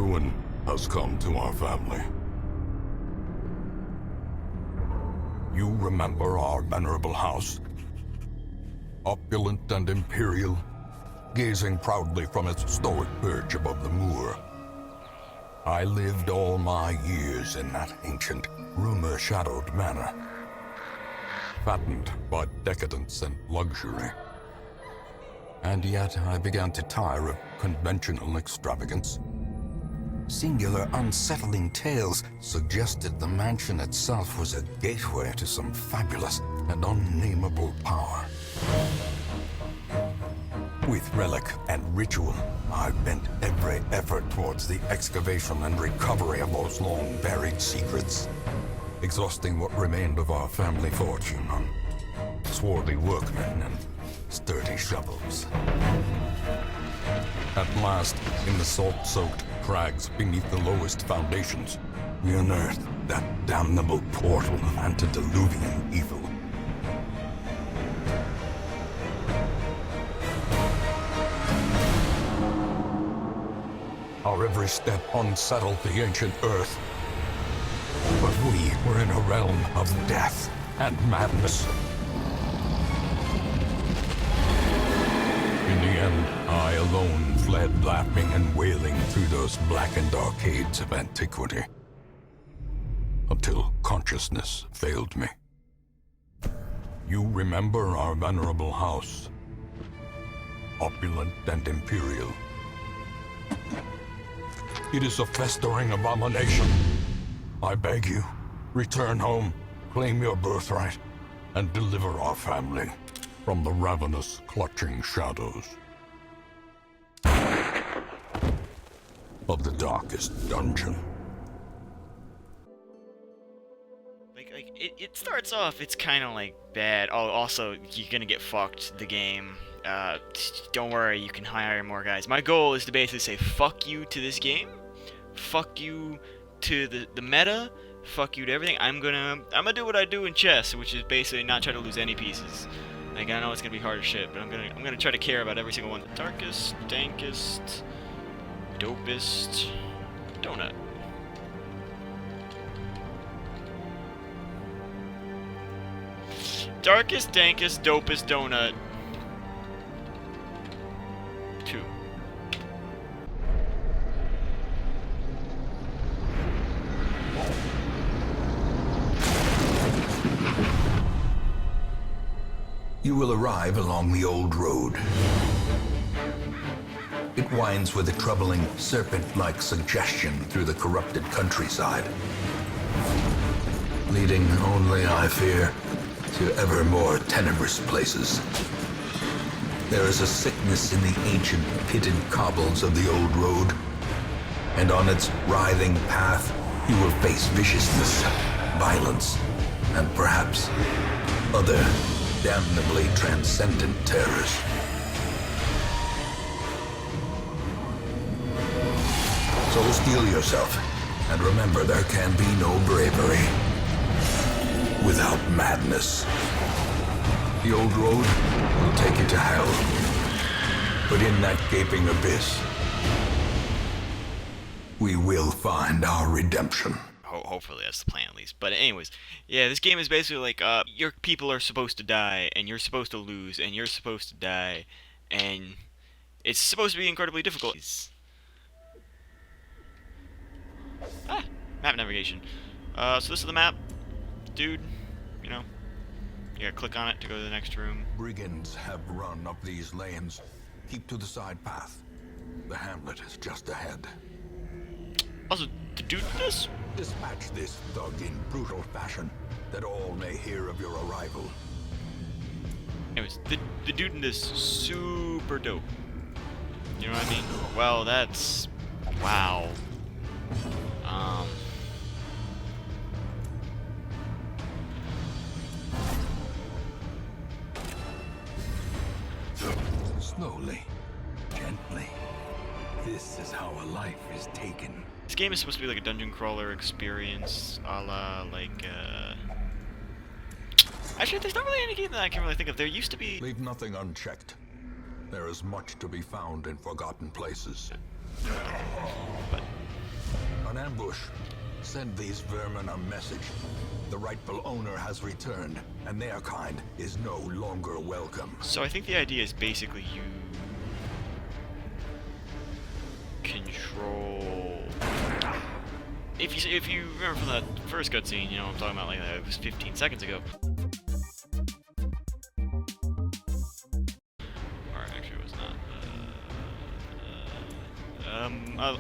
ruin has come to our family. You remember our venerable house? Opulent and imperial, gazing proudly from its stoic perch above the moor. I lived all my years in that ancient, rumor-shadowed manor, fattened by decadence and luxury. And yet I began to tire of conventional extravagance. Singular, unsettling tales suggested the mansion itself was a gateway to some fabulous and unnameable power. With relic and ritual, I bent every effort towards the excavation and recovery of those long-buried secrets, exhausting what remained of our family fortune on swarthy workmen and sturdy shovels. At last, in the salt-soaked crags beneath the lowest foundations, we unearthed that damnable portal antediluvian evil. Our every step unsettled the ancient earth. But we were in a realm of death and madness. In the end, I alone fled laughing and wailing through those blackened arcades of antiquity, until consciousness failed me. You remember our venerable house, opulent and imperial. It is a festering abomination. I beg you, return home, claim your birthright, and deliver our family from the ravenous, clutching shadows of the darkest dungeon. It starts off, it's kind of like bad. Oh, also, you're gonna get fucked, the game. Don't worry, you can hire more guys. My goal is to basically say fuck you to this game, fuck you to the meta, fuck you to everything. I'm gonna do what I do in chess, which is basically not try to lose any pieces. Like, I know it's gonna be hard as shit, but I'm gonna try to care about every single one. Darkest, Dankest, Dopest, Donut. Darkest, Dankest, Dopest, Donut. 2. You will arrive along the old road. It winds with a troubling, serpent-like suggestion through the corrupted countryside, leading only, I fear, to ever more tenebrous places. There is a sickness in the ancient pitted cobbles of the old road, and on its writhing path you will face viciousness, violence, and perhaps other damnably transcendent terrors. So steel yourself, and remember there can be no bravery without madness. The old road will take you to hell, but in that gaping abyss, we will find our redemption. Hopefully that's the plan, at least. But anyways, yeah, this game is basically like, your people are supposed to die, and you're supposed to lose, and you're supposed to die, and it's supposed to be incredibly difficult. Map navigation. So this is the map, dude. You know, you gotta click on it to go to the next room. Brigands have run up these lanes. Keep to the side path. The hamlet is just ahead. Also, the dude did this? Dispatch this thug in brutal fashion, that all may hear of your arrival. Anyways, the dude in this super dope. You know what I mean? Well, that's... wow. Slowly, gently. This is how a life is taken. This game is supposed to be like a dungeon crawler experience, a la, like, actually, there's not really any game that I can really think of. There used to be... Leave nothing unchecked. There is much to be found in forgotten places. But an ambush. Send these vermin a message. The rightful owner has returned, and their kind is no longer welcome. So I think the idea is basically you control. If you remember from that first cutscene, you know, I'm talking about like it was 15 seconds ago. Or actually, it was not.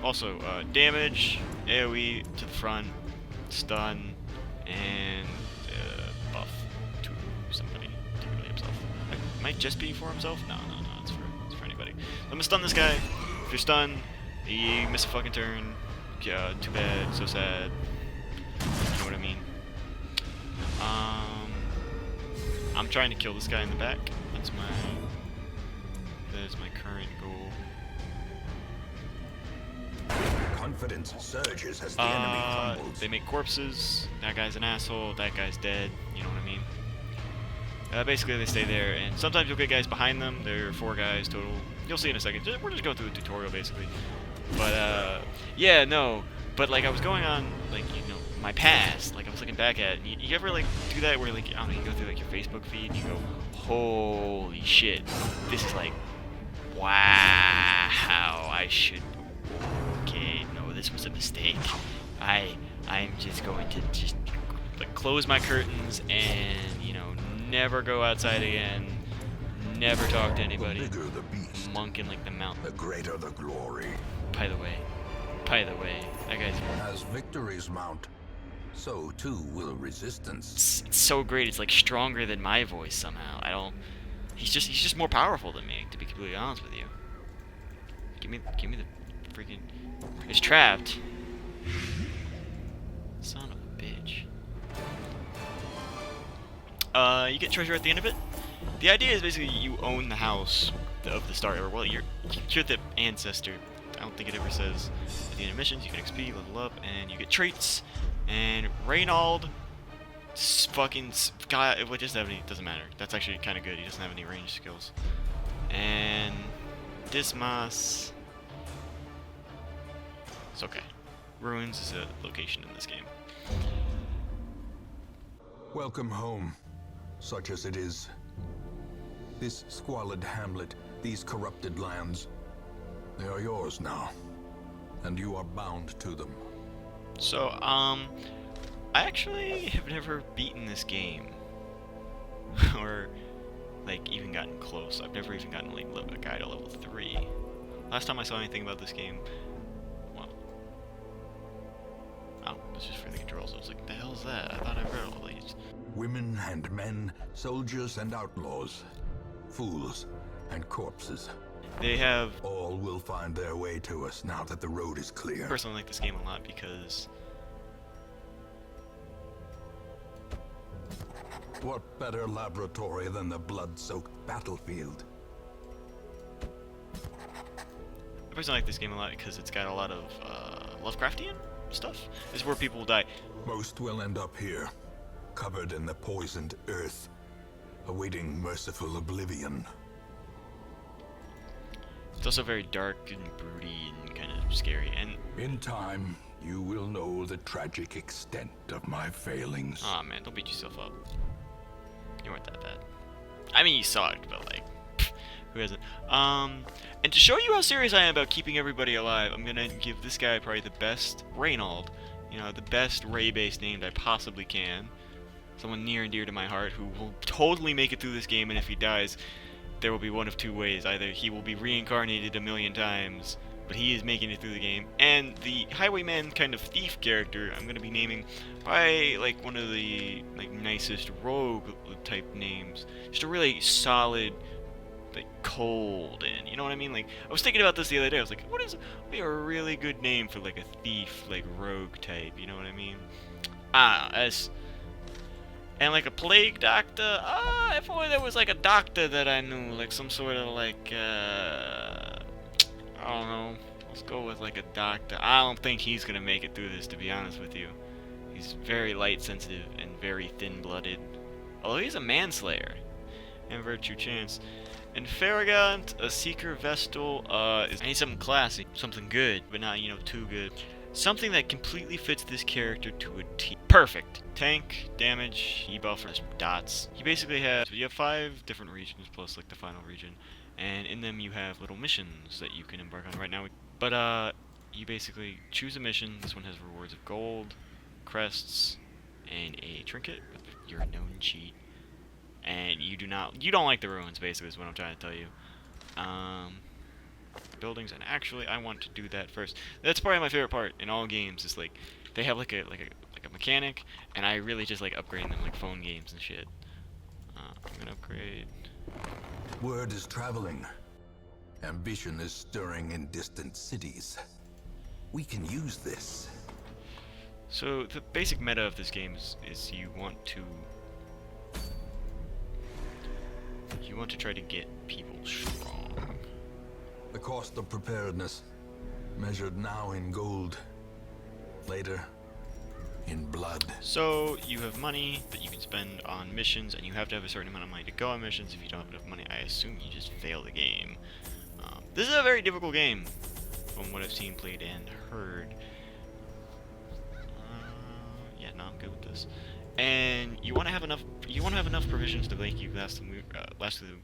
Also, damage, AOE to the front, stun, and buff to somebody, particularly himself. It might just be for himself. No, it's for anybody. I'm gonna stun this guy. If you're stunned, you miss a fucking turn. Yeah, too bad, so sad. You know what I mean? I'm trying to kill this guy in the back. That is my current goal. Confidence surges as the enemy crumbles. They make corpses. That guy's an asshole. That guy's dead. You know what I mean? Basically, they stay there, and sometimes you'll get guys behind them. There are 4 guys total. You'll see in a second. We're just going through a tutorial, basically. But, yeah, no. But, like, I was going on, like, you know, my past. Like, I was looking back at it. And you ever, like, do that where, like, I don't know, you go through, like, your Facebook feed and you go, holy shit. This is, like, wow. I should... Okay, no, this was a mistake. I'm just going to like, close my curtains and, you know, never go outside again. Never talk to anybody. The bigger the beast, monking like the mountain. the greater the glory. By the way, that guy's... As victories mount, so too will resistance. It's so great. It's like stronger than my voice somehow. He's just more powerful than me, to be completely honest with you. Give me the freaking... It's trapped. Son of a bitch. You get treasure at the end of it. The idea is basically you own the house of the start, or well, you're the ancestor. I don't think it ever says at the end of missions. You get XP, level up, and you get traits. And Reynold, fucking guy, what doesn't have any? Doesn't matter. That's actually kind of good. He doesn't have any range skills. And Dismas. It's okay. Ruins is a location in this game. Welcome home, such as it is. This squalid hamlet, these corrupted lands, they are yours now, and you are bound to them. So, I actually have never beaten this game, or like even gotten close. I've never even gotten like a guy to level 3. Last time I saw anything about this game, well, oh, it's just for the controls. I was like, the hell's that? I thought I read all these. Women and men, soldiers and outlaws, fools and corpses. They have... All will find their way to us now that the road is clear. I personally like this game a lot because... What better laboratory than the blood-soaked battlefield? I personally like this game a lot because it's got a lot of Lovecraftian stuff. This is where people will die. Most will end up here, covered in the poisoned earth, awaiting merciful oblivion. It's also very dark and broody and kind of scary. And in time, you will know the tragic extent of my failings. aw, man, don't beat yourself up. You weren't that bad. I mean, you sucked, but like, pff, who hasn't? And to show you how serious I am about keeping everybody alive, I'm gonna give this guy probably the best Reynold, you know, the best Ray-based named I possibly can. Someone near and dear to my heart who will totally make it through this game, and if he dies, there will be one of 2 ways. Either he will be reincarnated a million times, but he is making it through the game, and the highwayman kind of thief character I'm gonna be naming by like one of the like nicest rogue type names. Just a really solid, like cold, and you know what I mean? Like I was thinking about this the other day. I was like, what would be a really good name for like a thief, like rogue type? You know what I mean? And like a plague doctor, if only there was like a doctor that I knew, like some sort of like, I don't know, let's go with like a doctor. I don't think he's gonna make it through this, to be honest with you. He's very light sensitive and very thin-blooded. Although he's a manslayer. And virtue chance. And Farragut, a seeker vestal, I need something classy, something good, but not, you know, too good. Something that completely fits this character to a T. Perfect. Tank, damage, debuff, or dots. You basically have, so you have 5 different regions plus like the final region, and in them you have little missions that you can embark on right now. But you basically choose a mission. This one has rewards of gold, crests, and a trinket with your known cheat. And you don't like the ruins, basically, is what I'm trying to tell you. Buildings, and actually, I want to do that first. That's probably my favorite part in all games. Is like they have like a mechanic, and I really just like upgrading them like phone games and shit. I'm gonna upgrade. Word is traveling. Ambition is stirring in distant cities. We can use this. So the basic meta of this game is you want to try to get people strong. The cost of preparedness, measured now in gold, later in blood. So you have money that you can spend on missions, and you have to have a certain amount of money to go on missions. If you don't have enough money, I assume you just fail the game. This is a very difficult game, from what I've seen, played, and heard. Yeah, no, I'm good with this. And you want to have enough. You want to have enough provisions to make you last through the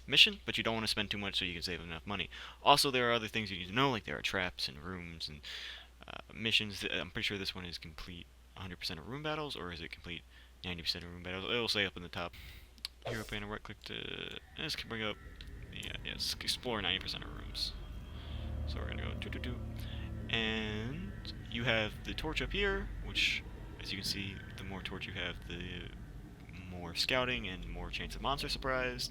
mission, but you don't want to spend too much so you can save enough money. Also, there are other things you need to know, like there are traps and rooms and missions. I'm pretty sure this one is complete 100% of room battles, or is it complete 90% of room battles? It'll say up in the top. Hero banner, right click to. This can bring up. Yes, explore 90% of rooms. So we're gonna go and you have the torch up here, which, as you can see, the more torch you have, the more scouting and more chance of monster surprise.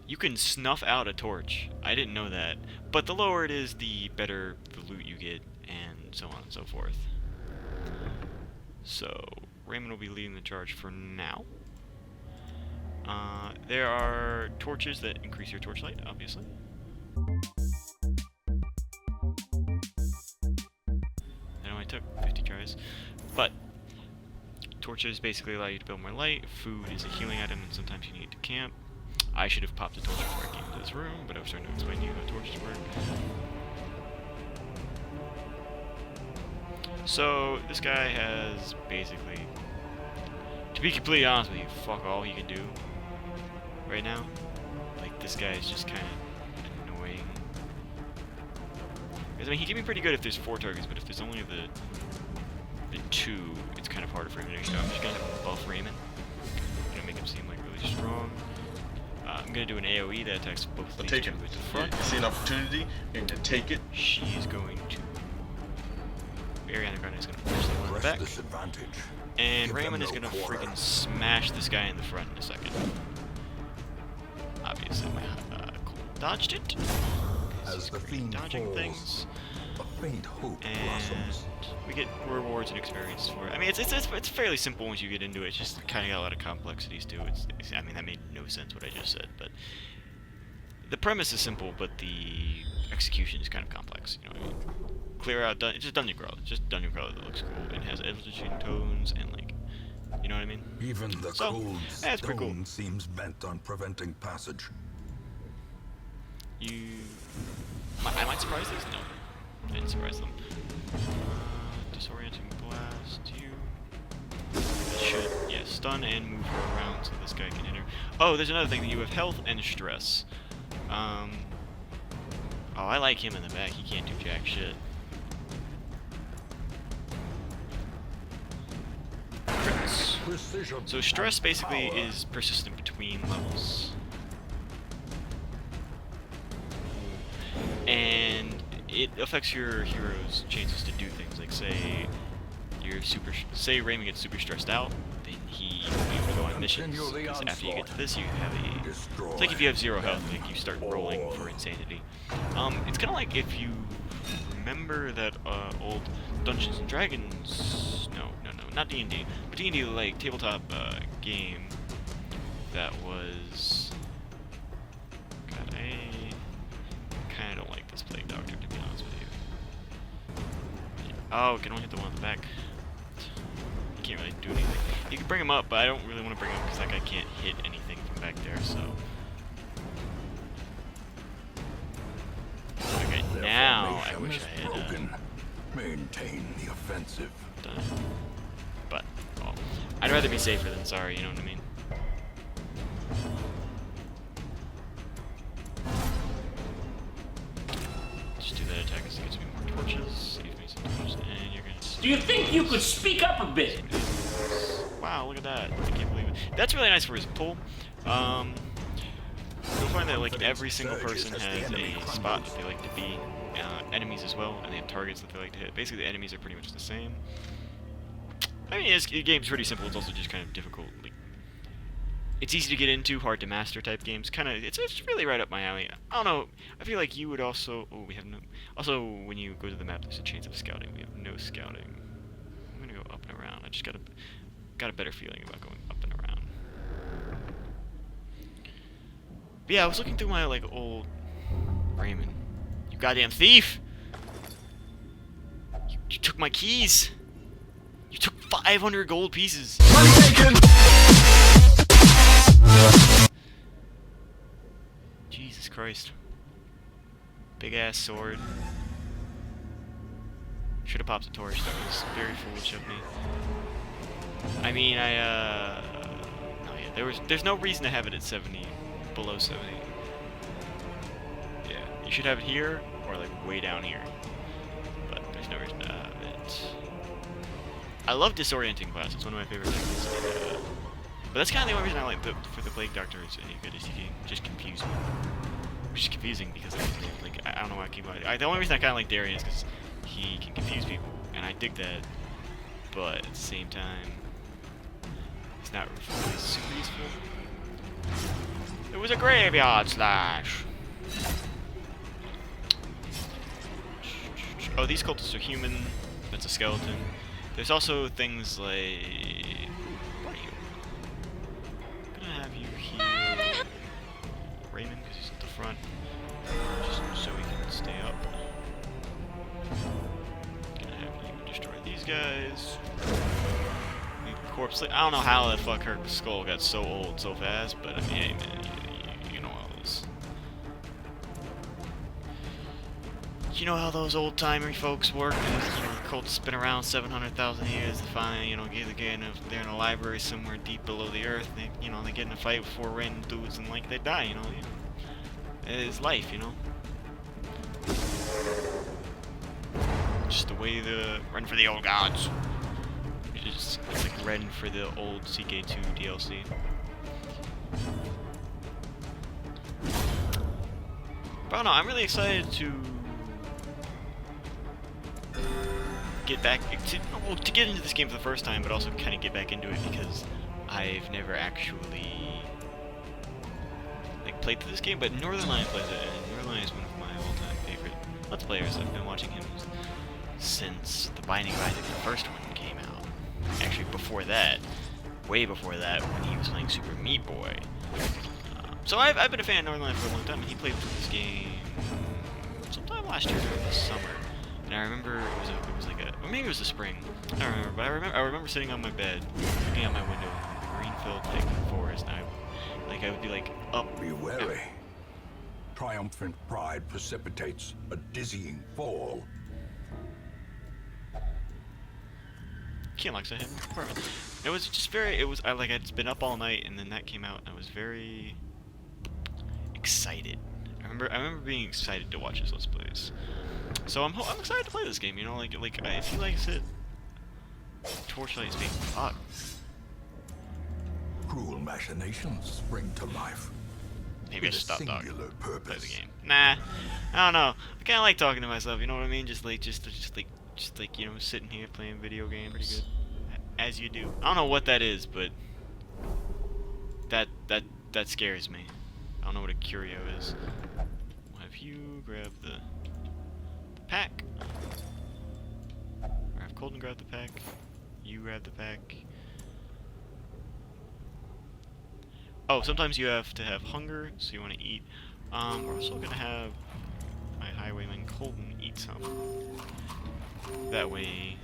You can snuff out a torch. I didn't know that. But the lower it is, the better the loot you get, and so on and so forth. So, Raymond will be leading the charge for now. There are torches that increase your torchlight, obviously. I know I took 50 tries. But torches basically allow you to build more light. Food is a healing item, and sometimes you need to camp. I should have popped a torch before I came into this room, but I was trying to explain to you how torches work. So, this guy has basically, to be completely honest with you, fuck all he can do right now. Like, this guy is just kind of annoying. Because, I mean, he can be pretty good if there's 4 targets, but if there's only the 2, it's kind of harder for him to. I'm just gonna buff Raymond. I'm gonna make him seem like really strong. I'm gonna do an AoE that attacks both these 2 at the front. You see an opportunity, you're gonna take it. She is going to. Ariana Grande is gonna push the one in the back. And Raymond is gonna freaking smash this guy in the front in a second. Obviously, my cool dodged it. As the fiend dodging falls, things. a faint hope And blossoms. we get rewards and experience for it. I mean, it's fairly simple once you get into it. It's just kind of got a lot of complexities to it. I mean, that made no sense what I just said, but the premise is simple, but the execution is kind of complex. You know what I mean? Clear out, it's just dungeon crawler. It's just dungeon crawler that looks cool. It has evolution tones and like, you know what I mean? Even the So, cold that's pretty cool. stone seems bent on preventing passage. I might surprise these. No, I didn't surprise them. Disorienting blast. Should, yeah, stun and move her around so this guy can hit her. Oh, there's another thing. You have health and stress. Oh, I like him in the back. He can't do jack shit. Crits. Precision. So stress basically is persistent between levels. And it affects your hero's chances to do things. Like say Raymond gets super stressed out, then he won't be able to go on missions. Because after you get to this, you have it's like if you have 0 health, like you start rolling for insanity. It's kind of like if you remember that old Dungeons and Dragons, no, not D&D, but D&D like tabletop game that was. God, I kind of don't like this Plague Doctor, to be honest with you. Oh, can only hit the one on the back. You can't really do anything. You can bring him up, but I don't really want to bring him up because that guy can't hit anything from back there. So. Okay, now I wish I had Maintain the offensive. But, well, I'd rather be safer than sorry, you know what I mean? Just do that attack as it gets me more torches. Save me some torches, and you're gonna... Do you think you could speak up a bit? Wow, look at that. I can't believe it. That's really nice for his pull. You'll find that like every single person has a spot that they like to be, enemies as well, and they have targets that they like to hit. Basically, the enemies are pretty much the same. I mean, the game's pretty simple. It's also just kind of difficult. Like, it's easy to get into, hard to master type games. Kind of, it's really right up my alley. I don't know. I feel like you would also. Oh, we have no. Also, when you go to the map, there's a chance of scouting. We have no scouting. I'm gonna go up and around. I just got a better feeling about going up and around. But yeah, I was looking through my like old Raymond. You goddamn thief! You took my keys. You took 500 gold pieces. Money taken! Jesus Christ. Big ass sword. Should have popped the torch. That was very foolish of me. I mean, no, yeah, there's no reason to have it at 70, below 70. Yeah, you should have it here, or like way down here. But there's no reason to have it. I love disorienting class, it's one of my favorite things. But that's kind of the only reason I like for the Plague Doctor is any good is he can just confuse me. Which is confusing because like I don't know why I keep the only reason I kind of like Daringest is because he can confuse people, and I dig that. But at the same time, it's not really super useful. It was a graveyard slash. Oh, these cultists are human. That's a skeleton. There's also things like... What are you? I'm gonna have you heal Raymond, because he's at the front. Just so he can stay up. Gonna have you destroy these guys. Corpse. I don't know how the fuck her skull got so old so fast, but I mean, hey man, you know how those. You know how those old timey folks work. You know, the cult's been around 700,000 years. They finally, they're in a library somewhere deep below the earth. They get in a fight with 4 random dudes and like they die. You know, it's life. You know, just the way the run for the old gods. It's like Ren for the old CK2 DLC. But I don't know, I'm really excited to get back to get into this game for the first time, but also kind of get back into it because I've never actually like played through this game. But Northernlion plays it, and Northernlion is one of my all-time favorite Let's Players. I've been watching him since The Binding of Isaac, the first one, came out. Actually, before that, way before that, when he was playing Super Meat Boy. So I've been a fan of Northernlion for a long time, and he played through this game sometime last year during the summer. And I remember it was like or maybe it was the spring. I don't remember, but I remember sitting on my bed, looking out my window, in the green-filled like forest, and I would be like up. Be wary. Triumphant pride precipitates a dizzying fall. Can't like that. It was just very. I'd been up all night, and then that came out, and I was very excited. I remember being excited to watch his Let's Plays. So I'm excited to play this game. You know, like if he likes it, Torchlight is being fucked. Cruel machinations spring to life. Maybe I should stop talking. Purpose. Play the game. Nah, I don't know. I kind of like talking to myself. You know what I mean? Just like sitting here playing video games. Pretty good. As you do. I don't know what that is, but that scares me. I don't know what a curio is. We'll have you grab the pack. Or have Colton grab the pack. You grab the pack. Oh, sometimes you have to have hunger, so you want to eat. We're also gonna have my highwayman Colton eat some. That way,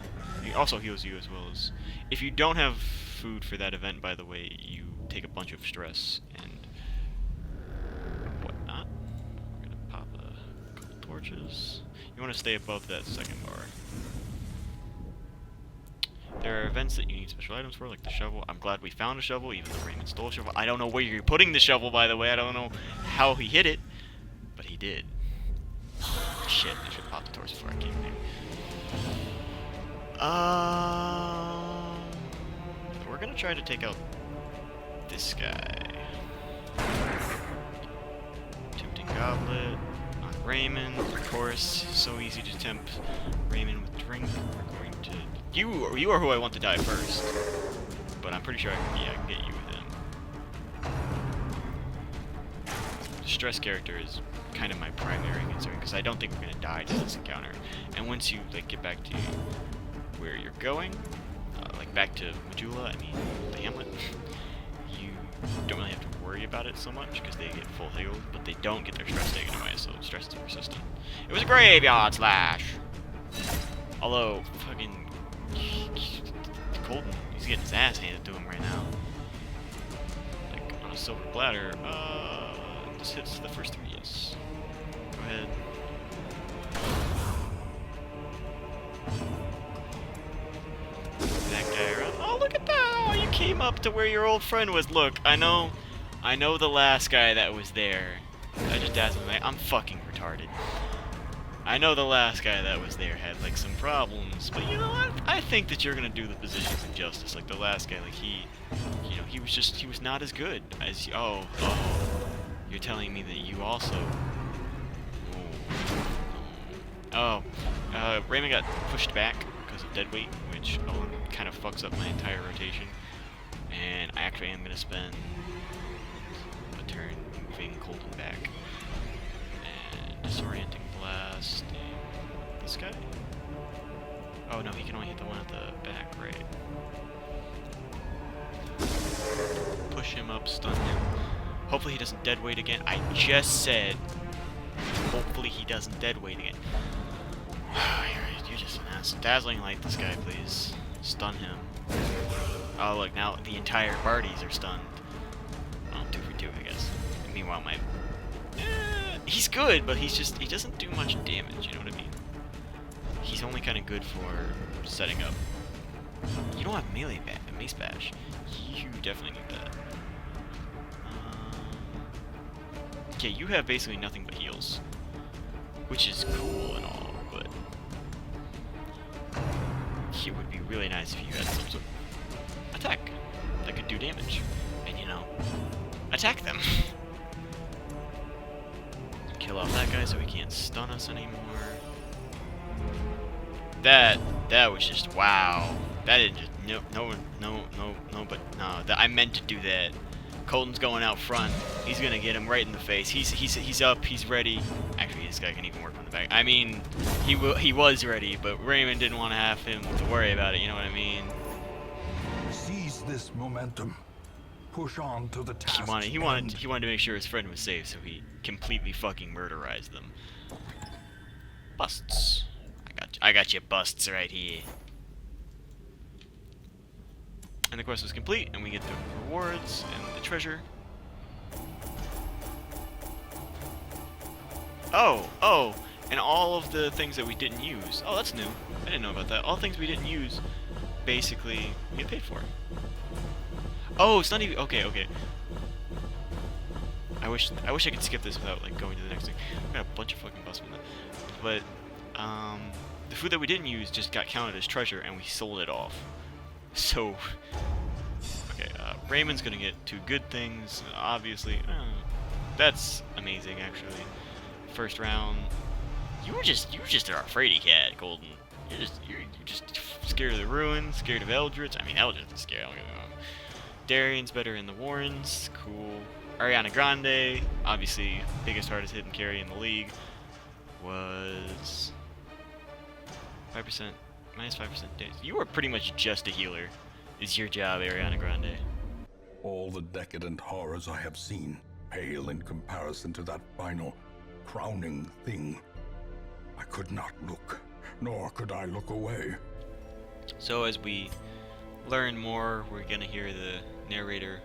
he also heals you as well as... If you don't have food for that event, by the way, you take a bunch of stress and whatnot. We're gonna pop a couple torches. You want to stay above that second bar. There are events that you need special items for, like the shovel. I'm glad we found a shovel, even though Raymond stole a shovel. I don't know where you're putting the shovel, by the way. I don't know how he hit it, but he did. Shit, I should pop the torch before I came here. We're gonna try to take out this guy. Tempting goblet on Raymond, of course. So easy to tempt Raymond with drink. We're going to. You are who I want to die first, but I'm pretty sure I can get you with him. The stress character is kind of my primary concern because I don't think we're gonna die to this encounter. And once you like get back to where you're going, like back to Majula, I mean the hamlet, you don't really have to worry about it so much because they get full healed, but they don't get their stress taken away, so stress is persistent. It was a graveyard slash. Although fucking Colton, he's getting his ass handed to him right now. Like on a silver platter. This hits the first 3, yes. Go ahead. That guy around. Oh, look at that! Oh, you came up to where your old friend was. Look, I know the last guy that was there. I just asked him, I'm fucking retarded. I know the last guy that was there had like some problems, but you know what? I think that you're gonna do the positions in justice. Like the last guy, like he was not as good as you. Oh, you're telling me that you also. Raymond got pushed back because of dead weight, which kind of fucks up my entire rotation. And I actually am gonna spend a turn moving Colton back and disorienting blast this guy. Oh no, he can only hit the one at the back, right? Push him up, stun him. Hopefully he doesn't dead weight again. I just said, hopefully he doesn't dead weight again. You're just an ass. Dazzling light this guy, please. Stun him. Oh look, now the entire parties are stunned. Oh, 2 for 2, I guess. And meanwhile, he's good, but he doesn't do much damage, you know what I mean? He's only kind of good for setting up. You don't have melee mace bash. You definitely need that. Okay, you have basically nothing but heals, which is cool and all, but it would be really nice if you had some sort of attack that could do damage, and you know, attack them. Kill off that guy so he can't stun us anymore. That was just wow. That didn't just I meant to do that. Colton's going out front. He's gonna get him right in the face. He's up. He's ready. Actually, this guy can even work on the back. I mean, he was ready, but Raymond didn't want to have him to worry about it. You know what I mean? Seize this momentum. Push on to the task. He wanted to make sure his friend was safe, so he completely fucking murderized them. Busts. I got you busts right here. And the quest was complete, and we get the rewards and the treasure. Oh, and all of the things that we didn't use. Oh, that's new. I didn't know about that. All things we didn't use, basically, we get paid for. Oh, it's not even okay. I wish I could skip this without like going to the next thing. We got a bunch of fucking busts from that. But the food that we didn't use just got counted as treasure, and we sold it off. So, okay, Raymond's gonna get 2 good things, obviously. That's amazing, actually. First round, you were just a fraidy cat, Golden. You're just scared of the ruins, scared of Eldritch. I mean, Eldritch is scary. Daringest better in the Warrens, cool. Ariana Grande, obviously biggest, hardest hitting carry in the league, was 5%. Minus 5% damage. You are pretty much just a healer. Is your job, Ariana Grande. All the decadent horrors I have seen pale in comparison to that final, crowning thing. I could not look, nor could I look away. So as we learn more, we're gonna hear the narrator,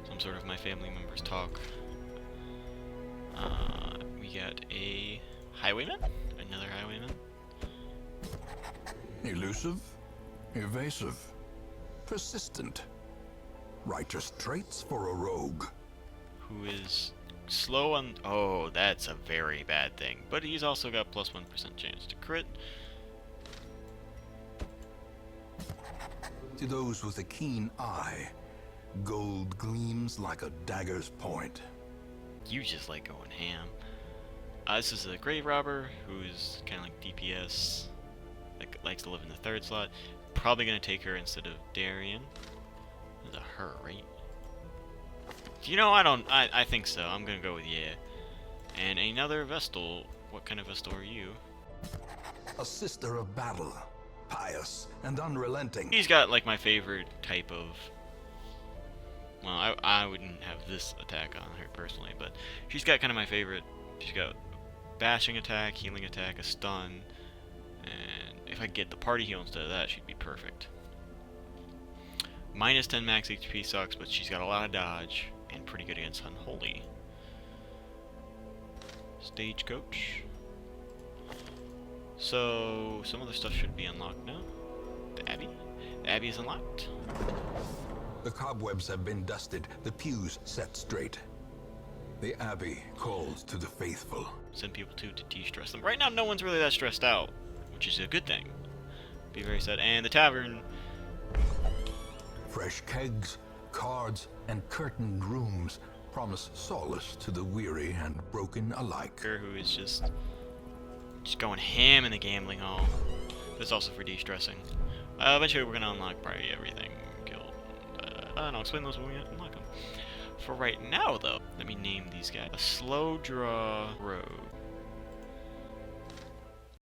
some sort of my family members talk. We got a Highwayman? Another highwayman? Elusive, evasive, persistent. Righteous traits for a rogue. Who is slow on... Oh, that's a very bad thing. But he's also got plus 1% chance to crit. To those with a keen eye, gold gleams like a dagger's point. You just like going ham. This is a grave robber who's kind of like DPS. Like, likes to live in the 3rd slot. Probably gonna take her instead of Darien. It's a her, right? You know, I think so. I'm gonna go with yeah. And another Vestal. What kind of Vestal are you? A sister of battle, pious and unrelenting. He's got like my favorite type of... Well, I wouldn't have this attack on her personally, but she's got kind of my favorite. She's got bashing attack, healing attack, a stun, and if I could get the party heal instead of that, she'd be perfect. Minus 10 max HP sucks, but she's got a lot of dodge, and pretty good against Unholy. Stagecoach. So, some other stuff should be unlocked now. The Abbey. The Abbey is unlocked. The cobwebs have been dusted, the pews set straight. The Abbey calls to the faithful. Send people to de-stress them. Right now, no one's really that stressed out, which is a good thing. Be very sad. And the tavern. Fresh kegs, cards, and curtained rooms promise solace to the weary and broken alike. Who is just going ham in the gambling hall. That's also for de-stressing. Eventually, we're gonna unlock probably everything. And I'll explain those when we unlock them. For right now, though, let me name these guys. A slow draw rogue.